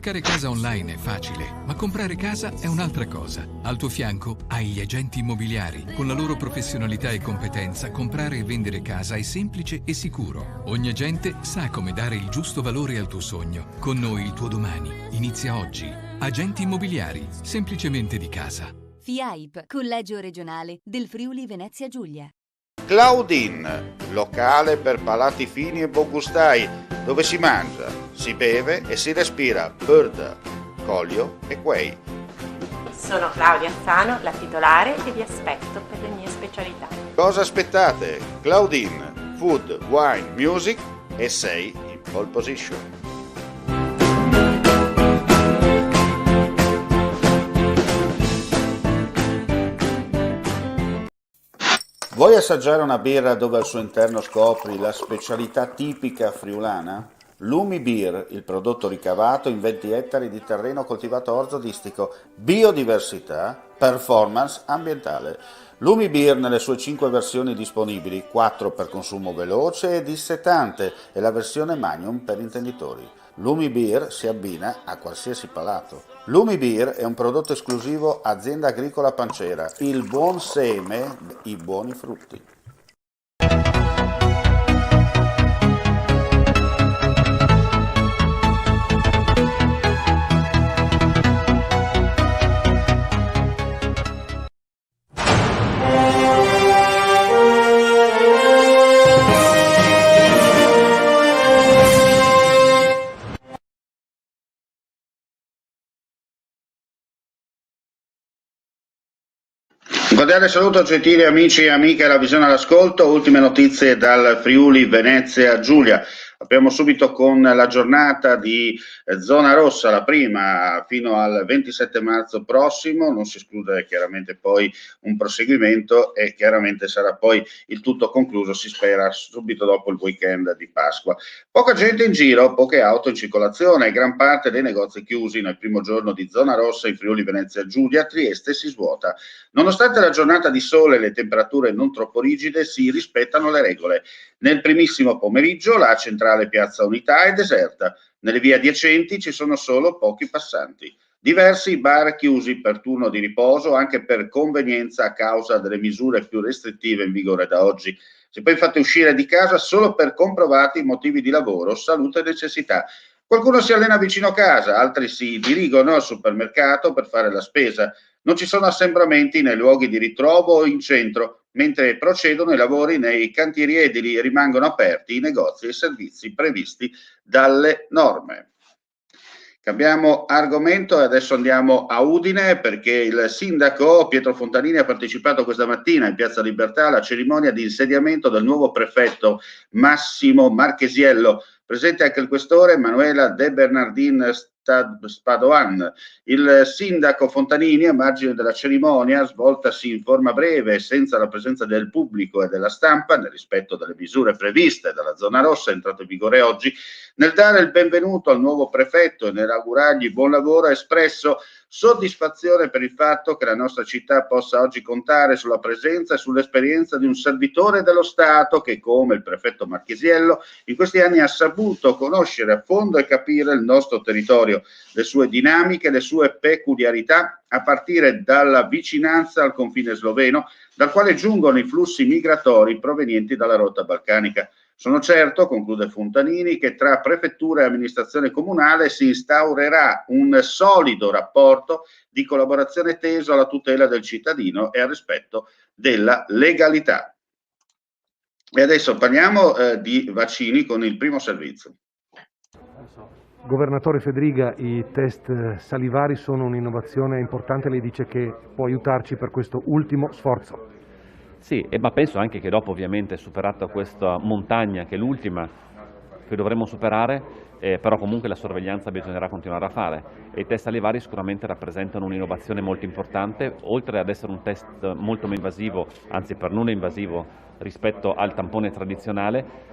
Cercare casa online è facile, ma comprare casa è un'altra cosa. Al tuo fianco hai gli agenti immobiliari. Con la loro professionalità e competenza, comprare e vendere casa è semplice e sicuro. Ogni agente sa come dare il giusto valore al tuo sogno. Con noi il tuo domani inizia oggi. Agenti immobiliari, semplicemente di casa. FIAIP, Collegio Regionale del Friuli Venezia Giulia. Claudine, locale per palati fini e buongustai, dove si mangia, si beve e si respira bird, Collio e Quay. Sono Claudia Sano, la titolare, e vi aspetto per le mie specialità. Cosa aspettate? Claudine, food, wine, music e sei in pole position. Vuoi assaggiare una birra dove al suo interno scopri la specialità tipica friulana? Lumi Beer, il prodotto ricavato in 20 ettari di terreno coltivato orzodistico, biodiversità, performance ambientale. Lumi Beer nelle sue 5 versioni disponibili, 4 per consumo veloce e dissetante e la versione Magnum per intenditori. Lumi Beer si abbina a qualsiasi palato. Lumi Beer è un prodotto esclusivo Azienda Agricola Pancera, il buon seme, i buoni frutti. Un cordiale saluto gentili amici e amiche alla visione all'ascolto, ultime notizie dal Friuli Venezia Giulia. Apriamo subito con la giornata di zona rossa, la prima fino al 27 marzo prossimo, non si esclude chiaramente poi un proseguimento e chiaramente sarà poi il tutto concluso, si spera, subito dopo il weekend di Pasqua. Poca gente in giro, poche auto in circolazione, gran parte dei negozi chiusi nel primo giorno di zona rossa in Friuli Venezia Giulia, Trieste si svuota. Nonostante la giornata di sole e le temperature non troppo rigide, si rispettano le regole. Nel primissimo pomeriggio la centrale Piazza Unità è deserta, nelle vie adiacenti ci sono solo pochi passanti. Diversi bar chiusi per turno di riposo, anche per convenienza a causa delle misure più restrittive in vigore da oggi. Si può infatti uscire di casa solo per comprovati motivi di lavoro, salute e necessità. Qualcuno si allena vicino a casa, altri si dirigono al supermercato per fare la spesa. Non ci sono assembramenti nei luoghi di ritrovo o in centro, mentre procedono i lavori nei cantieri edili e rimangono aperti i negozi e i servizi previsti dalle norme. Cambiamo argomento e adesso andiamo a Udine perché il sindaco Pietro Fontanini ha partecipato questa mattina in Piazza Libertà alla cerimonia di insediamento del nuovo prefetto Massimo Marchesiello. Presente anche il questore Manuela De Bernardin Spadoan. Il sindaco Fontanini, a margine della cerimonia, svoltasi in forma breve e senza la presenza del pubblico e della stampa, nel rispetto delle misure previste dalla zona rossa, entrato in vigore oggi, nel dare il benvenuto al nuovo prefetto e nell'augurargli buon lavoro, ha espresso soddisfazione per il fatto che la nostra città possa oggi contare sulla presenza e sull'esperienza di un servitore dello Stato che, come il prefetto Marchesiello, in questi anni ha saputo conoscere a fondo e capire il nostro territorio, le sue dinamiche, le sue peculiarità, a partire dalla vicinanza al confine sloveno, dal quale giungono i flussi migratori provenienti dalla rotta balcanica. Sono certo, conclude Fontanini, che tra prefettura e amministrazione comunale si instaurerà un solido rapporto di collaborazione teso alla tutela del cittadino e al rispetto della legalità. E adesso parliamo di vaccini con il primo servizio. Governatore Fedriga, i test salivari sono un'innovazione importante, lei dice che può aiutarci per questo ultimo sforzo. Sì, ma penso anche che dopo ovviamente superata questa montagna, che è l'ultima che dovremo superare, però comunque la sorveglianza bisognerà continuare a fare e i test salivari sicuramente rappresentano un'innovazione molto importante, oltre ad essere un test molto meno invasivo, anzi per nulla invasivo rispetto al tampone tradizionale,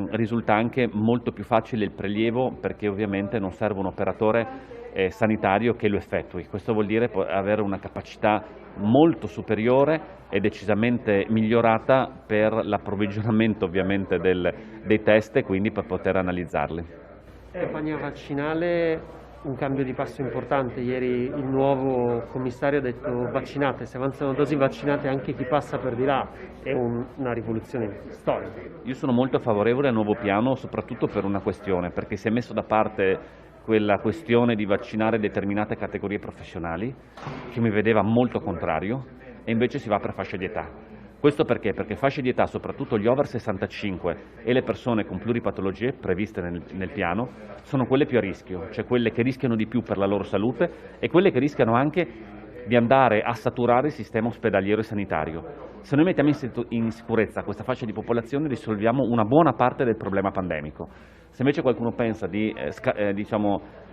risulta anche molto più facile il prelievo perché ovviamente non serve un operatore sanitario che lo effettui. Questo vuol dire avere una capacità molto superiore e decisamente migliorata per l'approvvigionamento ovviamente dei test e quindi per poter analizzarli. La campagna vaccinale un cambio di passo importante. Ieri il nuovo commissario ha detto vaccinate, se avanzano dosi vaccinate anche chi passa per di là, è una rivoluzione storica. Io sono molto favorevole al nuovo piano, soprattutto per una questione, perché si è messo da parte quella questione di vaccinare determinate categorie professionali, che mi vedeva molto contrario, e invece si va per fasce di età. Questo perché? Perché fasce di età, soprattutto gli over 65 e le persone con pluripatologie previste nel piano, sono quelle più a rischio, cioè quelle che rischiano di più per la loro salute e quelle che rischiano anche di andare a saturare il sistema ospedaliero e sanitario. Se noi mettiamo in sicurezza questa fascia di popolazione risolviamo una buona parte del problema pandemico. Se invece qualcuno pensa di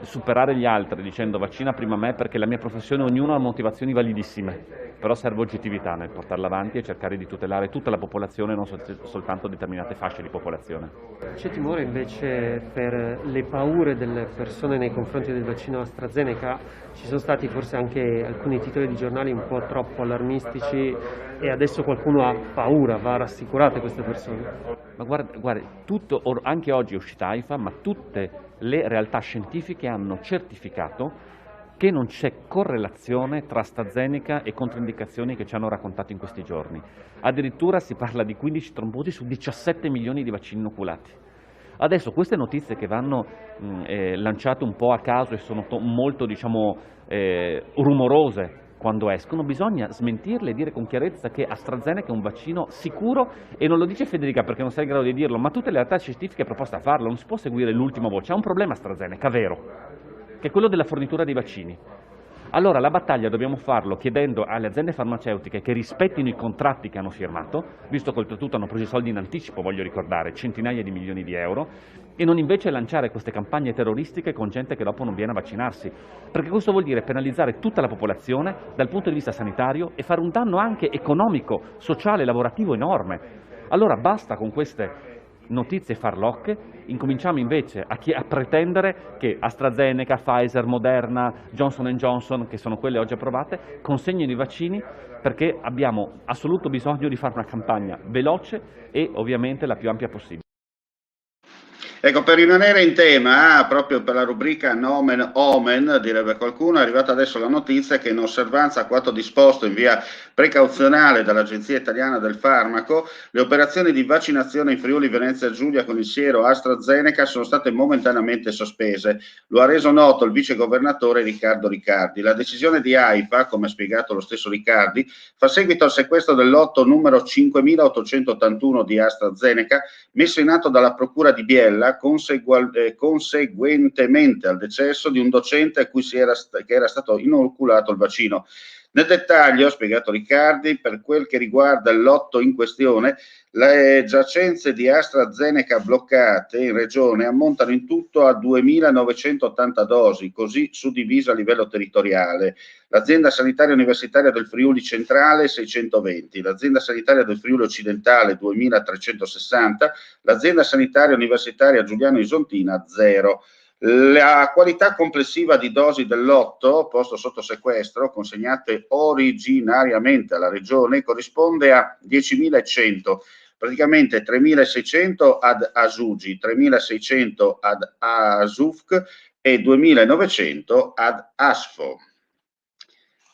superare gli altri dicendo vaccina prima me perché la mia professione, ognuno ha motivazioni validissime, però serve oggettività nel portarla avanti e cercare di tutelare tutta la popolazione, non soltanto determinate fasce di popolazione. C'è timore invece per le paure delle persone nei confronti del vaccino AstraZeneca? Ci sono stati forse anche alcuni titoli di giornali un po' troppo allarmistici e adesso qualcuno ha paura, va rassicurate queste persone? Ma guarda, anche oggi è uscita AIFA, ma tutte le realtà scientifiche hanno certificato che non c'è correlazione tra AstraZeneca e controindicazioni che ci hanno raccontato in questi giorni. Addirittura si parla di 15 trombosi su 17 milioni di vaccini inoculati. Adesso queste notizie che vanno lanciate un po' a caso e sono molto rumorose quando escono, bisogna smentirle e dire con chiarezza che AstraZeneca è un vaccino sicuro, e non lo dice Federica perché non sei in grado di dirlo, ma tutte le realtà scientifiche proposte a farlo, non si può seguire l'ultima voce. Ha un problema AstraZeneca, vero, che è quello della fornitura dei vaccini. Allora la battaglia dobbiamo farlo chiedendo alle aziende farmaceutiche che rispettino i contratti che hanno firmato, visto che oltretutto hanno preso i soldi in anticipo, voglio ricordare, centinaia di milioni di euro, e non invece lanciare queste campagne terroristiche con gente che dopo non viene a vaccinarsi, perché questo vuol dire penalizzare tutta la popolazione dal punto di vista sanitario e fare un danno anche economico, sociale, lavorativo enorme. Allora basta con queste notizie farlocche, incominciamo invece a pretendere che AstraZeneca, Pfizer, Moderna, Johnson & Johnson, che sono quelle oggi approvate, consegnino i vaccini, perché abbiamo assoluto bisogno di fare una campagna veloce e ovviamente la più ampia possibile. Ecco, per rimanere in tema, proprio per la rubrica Nomen Omen, direbbe qualcuno, è arrivata adesso la notizia che in osservanza a quanto disposto in via precauzionale dall'Agenzia Italiana del Farmaco, le operazioni di vaccinazione in Friuli Venezia Giulia con il siero AstraZeneca sono state momentaneamente sospese. Lo ha reso noto il vice governatore Riccardo Riccardi. La decisione di AIFA, come ha spiegato lo stesso Riccardi, fa seguito al sequestro del lotto numero 5881 di AstraZeneca messo in atto dalla Procura di Biella conseguentemente al decesso di un docente a cui che era stato inoculato il vaccino. Nel dettaglio, ha spiegato Riccardi, per quel che riguarda il lotto in questione, le giacenze di AstraZeneca bloccate in regione ammontano in tutto a 2.980 dosi, così suddivise a livello territoriale. L'azienda sanitaria universitaria del Friuli Centrale 620, l'azienda sanitaria del Friuli Occidentale 2360, l'azienda sanitaria universitaria Giuliano Isontina 0. La qualità complessiva di dosi del lotto posto sotto sequestro, consegnate originariamente alla regione, corrisponde a 10.100, praticamente 3.600 ad Asugi, 3.600 ad Asufc e 2.900 ad Asfo.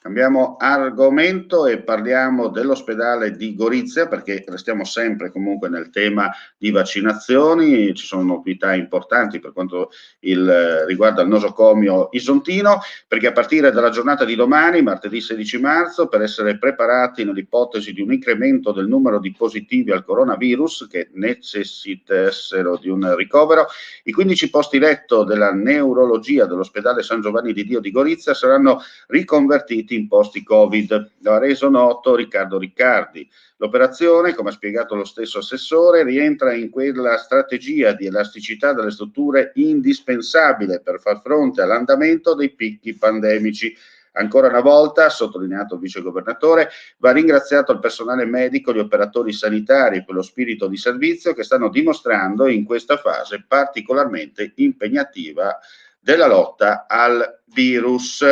Cambiamo argomento e parliamo dell'ospedale di Gorizia, perché restiamo sempre comunque nel tema di vaccinazioni. Ci sono novità importanti per quanto riguarda il nosocomio isontino, perché a partire dalla giornata di domani, martedì 16 marzo, per essere preparati nell'ipotesi di un incremento del numero di positivi al coronavirus che necessitassero di un ricovero, i 15 posti letto della neurologia dell'ospedale San Giovanni di Dio di Gorizia saranno riconvertiti in posti Covid. Lo ha reso noto Riccardo Riccardi. L'operazione, come ha spiegato lo stesso assessore, rientra in quella strategia di elasticità delle strutture indispensabile per far fronte all'andamento dei picchi pandemici. Ancora una volta, ha sottolineato il vice governatore, va ringraziato il personale medico, gli operatori sanitari per lo spirito di servizio che stanno dimostrando in questa fase particolarmente impegnativa della lotta al virus.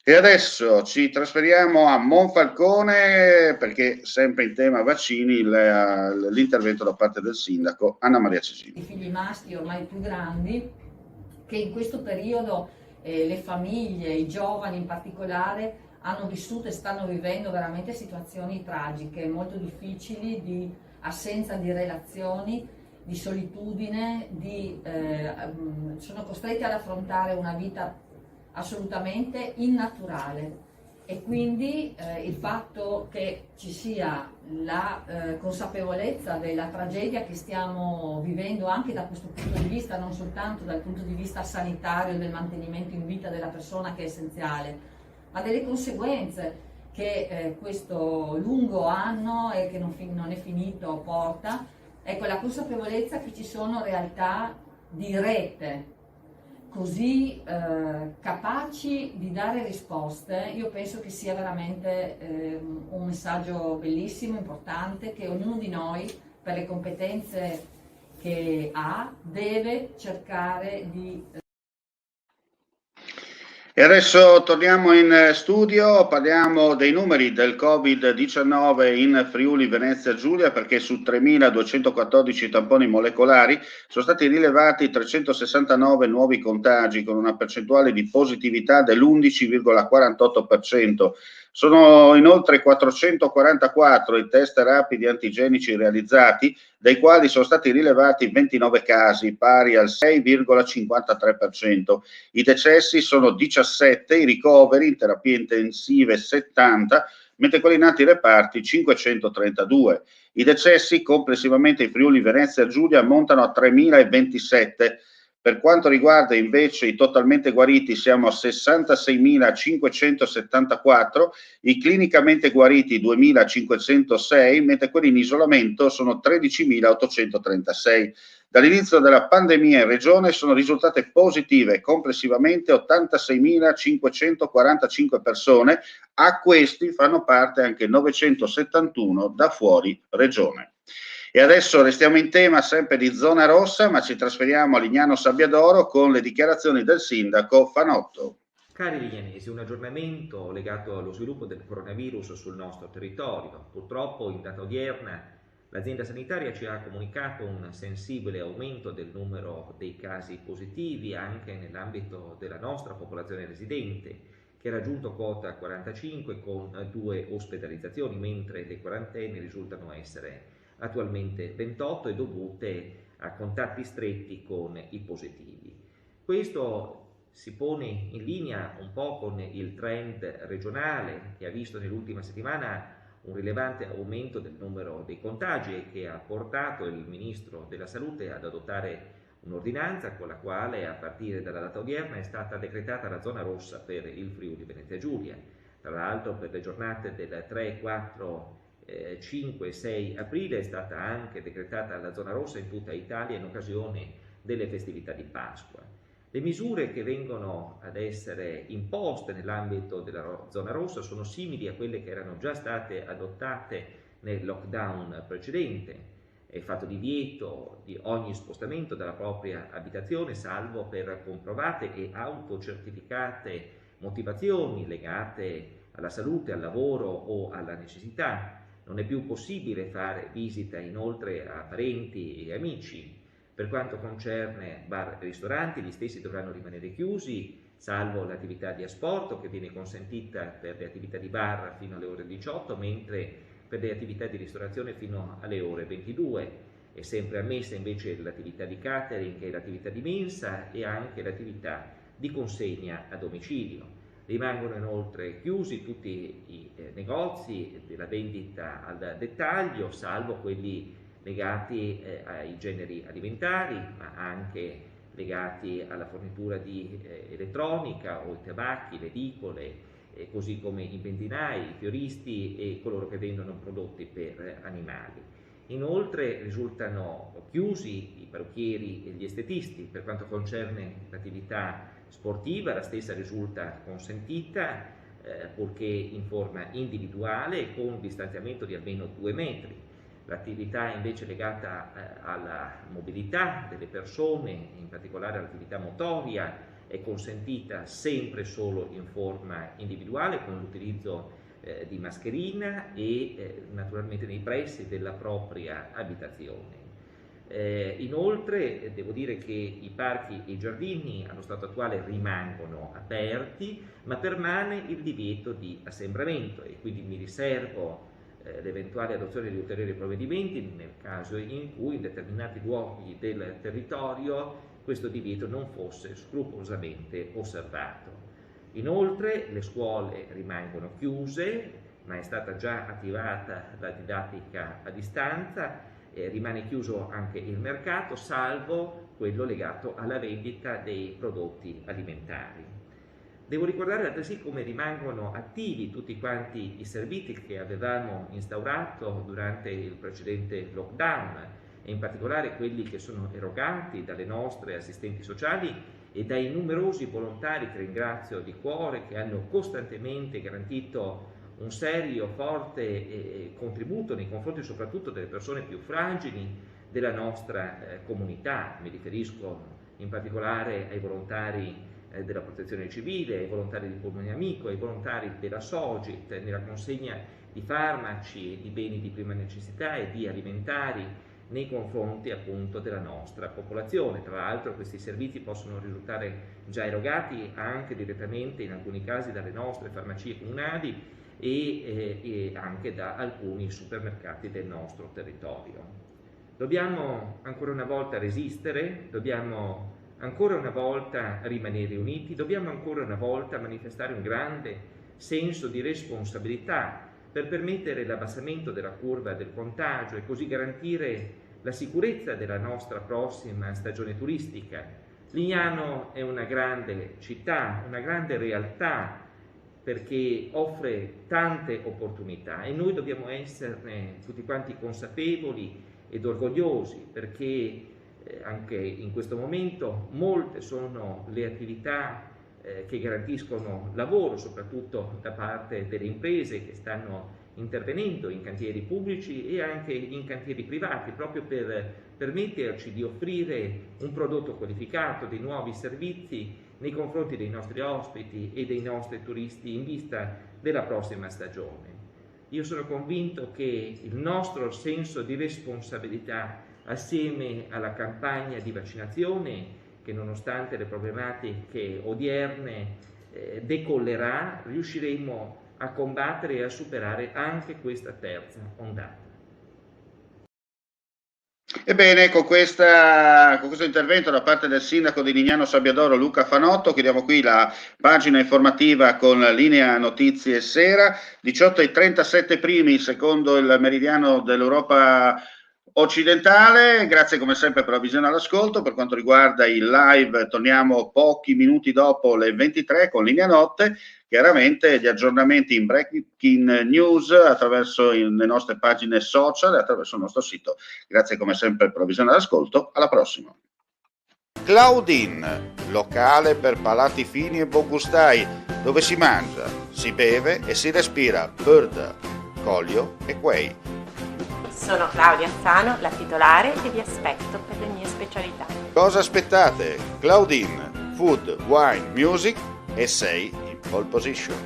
E adesso ci trasferiamo a Monfalcone, perché sempre in tema vaccini l'intervento da parte del sindaco Anna Maria Cesini. I figli maschi ormai più grandi che in questo periodo le famiglie, i giovani in particolare, hanno vissuto e stanno vivendo veramente situazioni tragiche, molto difficili, di assenza di relazioni, di solitudine, sono costretti ad affrontare una vita assolutamente innaturale. E quindi il fatto che ci sia la consapevolezza della tragedia che stiamo vivendo anche da questo punto di vista, non soltanto dal punto di vista sanitario, del mantenimento in vita della persona, che è essenziale, ma delle conseguenze che questo lungo anno e che non è finito porta, ecco, la consapevolezza che ci sono realtà di rete così capaci di dare risposte, io penso che sia veramente un messaggio bellissimo, importante, che ognuno di noi, per le competenze che ha, deve cercare di... E adesso torniamo in studio, parliamo dei numeri del Covid-19 in Friuli Venezia Giulia, perché su 3.214 tamponi molecolari sono stati rilevati 369 nuovi contagi con una percentuale di positività dell'11,48%. Sono inoltre 444 i test rapidi antigenici realizzati, dai quali sono stati rilevati 29 casi, pari al 6,53%. I decessi sono 17, i ricoveri in terapie intensive 70, mentre quelli nati in reparti 532. I decessi complessivamente in Friuli Venezia Giulia ammontano a 3.027. Per quanto riguarda invece i totalmente guariti siamo a 66.574, i clinicamente guariti 2.506, mentre quelli in isolamento sono 13.836. Dall'inizio della pandemia in regione sono risultate positive complessivamente 86.545 persone, a questi fanno parte anche 971 da fuori regione. E adesso restiamo in tema sempre di zona rossa, ma ci trasferiamo a Lignano Sabbiadoro con le dichiarazioni del sindaco Fanotto. Cari lignanesi, un aggiornamento legato allo sviluppo del coronavirus sul nostro territorio. Purtroppo in data odierna l'azienda sanitaria ci ha comunicato un sensibile aumento del numero dei casi positivi anche nell'ambito della nostra popolazione residente, che ha raggiunto quota 45 con 2 ospedalizzazioni, mentre le quarantene risultano essere attualmente 28 e dovute a contatti stretti con i positivi. Questo si pone in linea un po' con il trend regionale che ha visto nell'ultima settimana un rilevante aumento del numero dei contagi e che ha portato il Ministro della Salute ad adottare un'ordinanza con la quale a partire dalla data odierna è stata decretata la zona rossa per il Friuli Venezia Giulia. Tra l'altro per le giornate del 3, 4, 5 e 6 aprile è stata anche decretata la zona rossa in tutta Italia in occasione delle festività di Pasqua. Le misure che vengono ad essere imposte nell'ambito della zona rossa sono simili a quelle che erano già state adottate nel lockdown precedente. È fatto divieto di ogni spostamento dalla propria abitazione, salvo per comprovate e autocertificate motivazioni legate alla salute, al lavoro o alla necessità. Non è più possibile fare visita inoltre a parenti e amici. Per quanto concerne bar e ristoranti, gli stessi dovranno rimanere chiusi, salvo l'attività di asporto che viene consentita per le attività di bar fino alle ore 18, mentre per le attività di ristorazione fino alle ore 22. È sempre ammessa invece l'attività di catering e l'attività di mensa e anche l'attività di consegna a domicilio. Rimangono inoltre chiusi tutti i negozi della vendita al dettaglio, salvo quelli legati ai generi alimentari, ma anche legati alla fornitura di elettronica o i tabacchi, le edicole, così come i benzinai, i fioristi e coloro che vendono prodotti per animali. Inoltre risultano chiusi i parrucchieri e gli estetisti. Per quanto concerne l'attività sportiva, la stessa risulta consentita, purché in forma individuale e con distanziamento di almeno 2 metri. L'attività invece legata alla mobilità delle persone, in particolare all'attività motoria, è consentita sempre solo in forma individuale con l'utilizzo di mascherina e naturalmente nei pressi della propria abitazione. Inoltre devo dire che i parchi e i giardini allo stato attuale rimangono aperti, ma permane il divieto di assembramento e quindi mi riservo l'eventuale adozione di ulteriori provvedimenti nel caso in cui in determinati luoghi del territorio questo divieto non fosse scrupolosamente osservato. Inoltre le scuole rimangono chiuse, ma è stata già attivata la didattica a distanza, rimane chiuso anche il mercato, salvo quello legato alla vendita dei prodotti alimentari. Devo ricordare altresì come rimangono attivi tutti quanti i servizi che avevamo instaurato durante il precedente lockdown, e in particolare quelli che sono erogati dalle nostre assistenti sociali e dai numerosi volontari che ringrazio di cuore, che hanno costantemente garantito un serio, forte contributo nei confronti soprattutto delle persone più fragili della nostra comunità. Mi riferisco in particolare ai volontari della protezione civile, ai volontari di Polmone Amico, ai volontari della Sogit nella consegna di farmaci e di beni di prima necessità e di alimentari nei confronti appunto della nostra popolazione. Tra l'altro questi servizi possono risultare già erogati anche direttamente in alcuni casi dalle nostre farmacie comunali e anche da alcuni supermercati del nostro territorio. Dobbiamo ancora una volta resistere, dobbiamo ancora una volta rimanere uniti, dobbiamo ancora una volta manifestare un grande senso di responsabilità per permettere l'abbassamento della curva del contagio e così garantire la sicurezza della nostra prossima stagione turistica. Lignano è una grande città, una grande realtà, perché offre tante opportunità e noi dobbiamo esserne tutti quanti consapevoli ed orgogliosi, perché anche in questo momento molte sono le attività che garantiscono lavoro, soprattutto da parte delle imprese che stanno intervenendo in cantieri pubblici e anche in cantieri privati, proprio per permetterci di offrire un prodotto qualificato, dei nuovi servizi nei confronti dei nostri ospiti e dei nostri turisti in vista della prossima stagione. Io sono convinto che il nostro senso di responsabilità, assieme alla campagna di vaccinazione, che nonostante le problematiche odierne decollerà, riusciremo a combattere e a superare anche questa terza ondata. Ebbene, con questo intervento da parte del sindaco di Lignano Sabbiadoro Luca Fanotto, chiudiamo qui la pagina informativa con Linea Notizie Sera. 18:37 primi, secondo il meridiano dell'Europa occidentale. Grazie come sempre per la visione all'ascolto. Per quanto riguarda il live, torniamo pochi minuti dopo le 23 con Linea Notte. Chiaramente gli aggiornamenti in breaking news attraverso le nostre pagine social e attraverso il nostro sito. Grazie come sempre per la visione all'ascolto. Alla prossima. Claudin, locale per palati fini e buongustai, dove si mangia, si beve e si respira bird, Collio e Quay. Sono Claudia Azzano, la titolare, e vi aspetto per le mie specialità. Cosa aspettate? Claudin, food, wine, music e sei in pole position.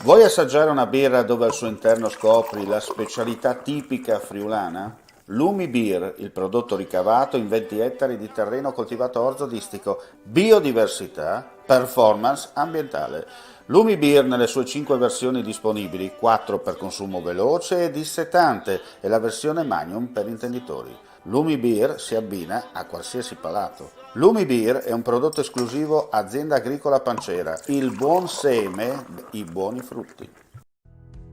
Vuoi assaggiare una birra dove al suo interno scopri la specialità tipica friulana? Lumi Beer, il prodotto ricavato in 20 ettari di terreno coltivato orzodistico, biodiversità, performance ambientale. Lumi Beer nelle sue 5 versioni disponibili, 4 per consumo veloce e dissetante e la versione Magnum per intenditori. Lumi Beer si abbina a qualsiasi palato. Lumi Beer è un prodotto esclusivo Azienda Agricola Pancera, il buon seme, i buoni frutti.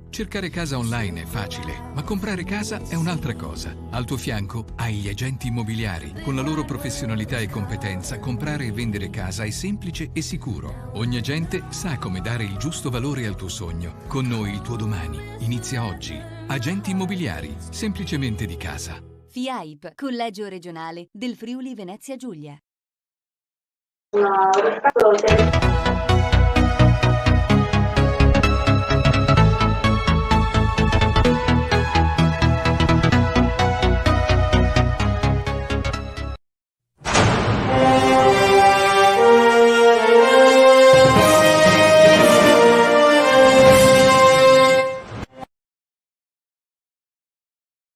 Cercare casa online è facile, ma comprare casa è un'altra cosa. Al tuo fianco hai gli agenti immobiliari. Con la loro professionalità e competenza, comprare e vendere casa è semplice e sicuro. Ogni agente sa come dare il giusto valore al tuo sogno. Con noi il tuo domani inizia oggi. Agenti immobiliari, semplicemente di casa. FIAIP, Collegio Regionale del Friuli Venezia Giulia. No,